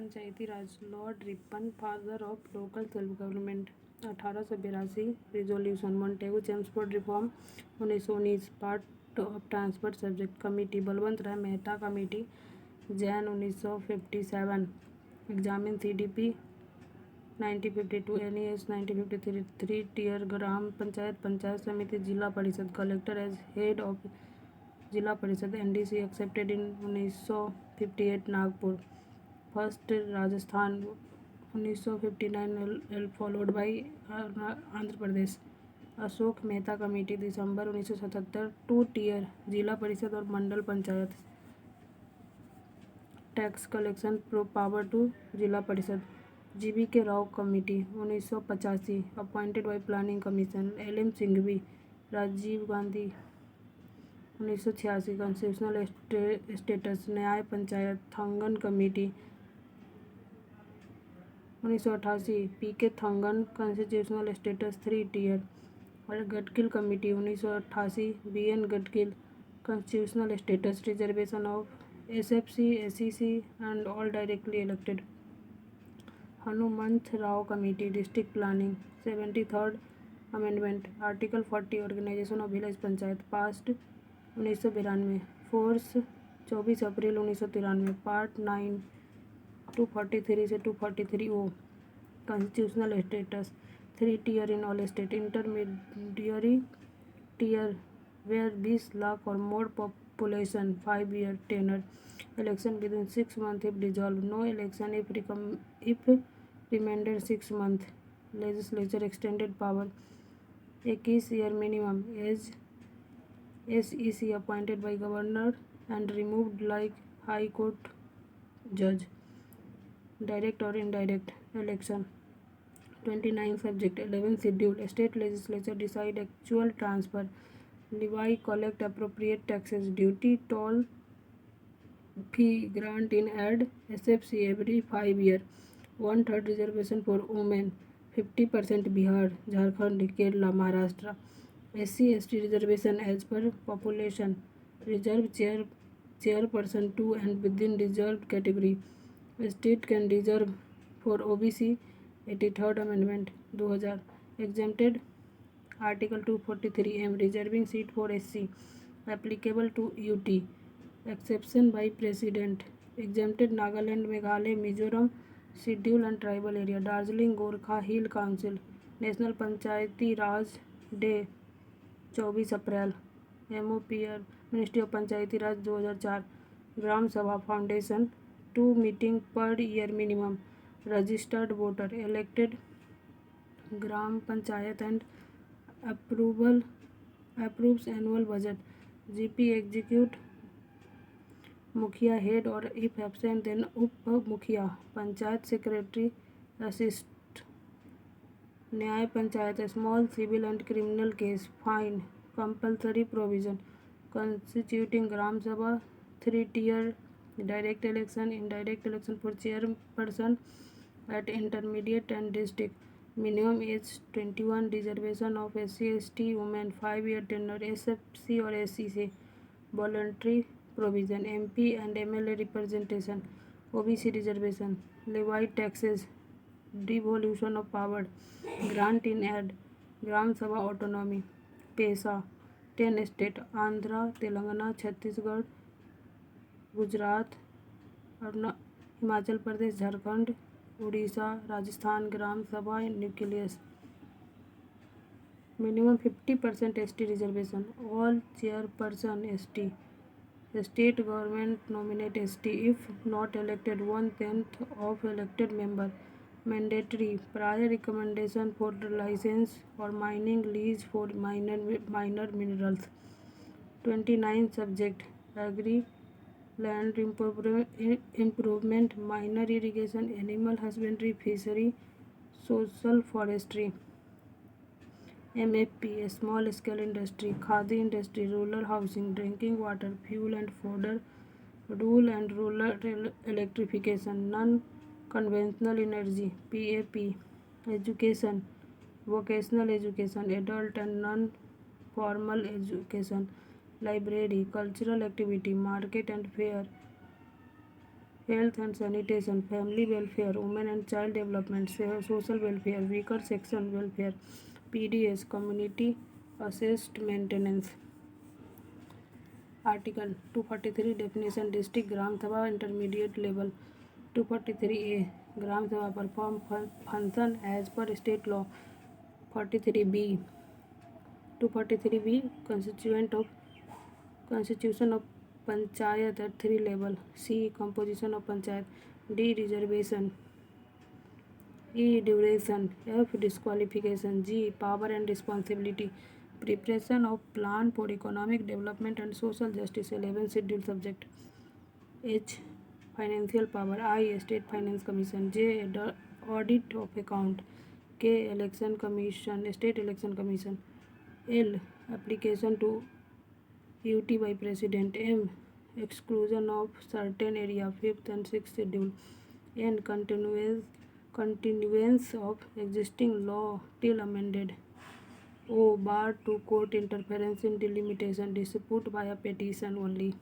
Panchayati Raj, Lord Ripon, father of local self government, 1882। Resolution Montagu Chelmsford reform, 1919। Part of transfer subject committee, Balwant Rai Mehta committee, Jain, 1957। Examine CDP 1952, NES 1953। 3 tier gram panchayat, panchayat samiti, zila परिषद, collector as head of Zila Parishad, NDC accepted in 1958। Nagpur first, Rajasthan 1959, followed by Andhra Pradesh. Ashok Mehta committee, December 1977। 2 tier Zila Parishad और Mandal panchayat, tax collection power to Zila Parishad. GBK Rao committee, 1985, appointed by planning commission, LM Singhvi, Rajiv Gandhi, 1986। Constitutional status, Nyaya panchayat, Thungon committee, 1988। PK Thungon, constitutional status, 3 tier। और Gadgil committee, 1988। BN Gadgil, constitutional status, reservation of SFC, SEC and all directly elected. Hanumantha Rao committee, district planning, 73rd amendment, article 40, organisation of village panchayat, past 1992। Force, 24 April 1993। Part 9, 243 से 243O। Constitutional status, 3 tier in all state. Intermediary tier where 20 lakh और more population, 5 year tenure। Election within 6 months if dissolved. No election if remainder 6 months. Legislature extended power. 21 year minimum age. SEC appointed by governor and removed like high court judge. Direct or indirect election. 29 subject, 11 schedule. State legislature decide actual transfer. Levy, collect appropriate taxes, duty, toll, fee, grant in ad, SFC every 5 year. 1/3 reservation for women, 50% Bihar, Jharkhand, Kerala, Maharashtra. SC/ST reservation as per population. Reserve chairperson to and within reserved category. State can reserve for OBC, 83rd amendment, 2000. Exempted, Article 243M, reserving seat for SC, applicable to UT. Exception by President. Exempted Nagaland, Meghalaya, Mizoram, Schedule and Tribal Area. Darjeeling Gorkha Hill Council. National panchayati raj day 24 April. MOPR, ministry of panchayati raj, 2004। Gram sabha foundation, 2 meeting per year minimum। Registered voter, elected gram panchayat and approves annual budget। GP execute mukhiya head और if absent then up mukhiya. Panchayat secretary assist. Nyaya panchayat, small civil and criminal case, fine, compulsory provision. Constituting gram sabha, 3 tier direct election, indirect election for chairperson at intermediate and district. Minimum age 21। Reservation of SC/ST women, 5 year tenure। SFC और SC से voluntary provision. MP and MLA representation. OBC reservation. Levy taxes, devolution of power, grant in aid, gram sabha autonomy. PESA, 10 state, Andhra, Telangana, Chhattisgarh, Gujarat, Himachal Pradesh, Jharkhand, Orissa, Rajasthan. Gram sabha nucleus. Minimum 50% ST reservation. All chairperson ST। State government nominate ST if not elected 1/10 of elected member. Mandatory prior recommendation for license or mining lease for minor minerals. 29 subject, agri, land improvement, minor irrigation, animal husbandry, fishery, social forestry. MFP, small scale industry, khadi industry, rural housing, drinking water, fuel and fodder, rural and rural electrification, non-conventional energy, PAP, education, vocational education, adult and non-formal education, library, cultural activity, market and fair, health and sanitation, family welfare, women and child development, social welfare, weaker section welfare, PDS, community assessed maintenance. Article 243 definition district Gram Sabha intermediate level. 243A Gram Sabha perform function as per state law. 43B 243B Constitution of Panchayat at 3 level. C. Composition of Panchayat. D. Reservation. E. Duration. F. Disqualification. G. Power and responsibility. Preparation of plan for economic development and social justice. 11 scheduled subject. H. Financial power. I. State Finance Commission. J. Audit of account. K. Election Commission. State Election Commission. L. Application to UT by President. M. Exclusion of certain area. 5th and 6th schedule. N. Continuance of existing law till amended. O. Bar to court interference in delimitation dispute via petition only.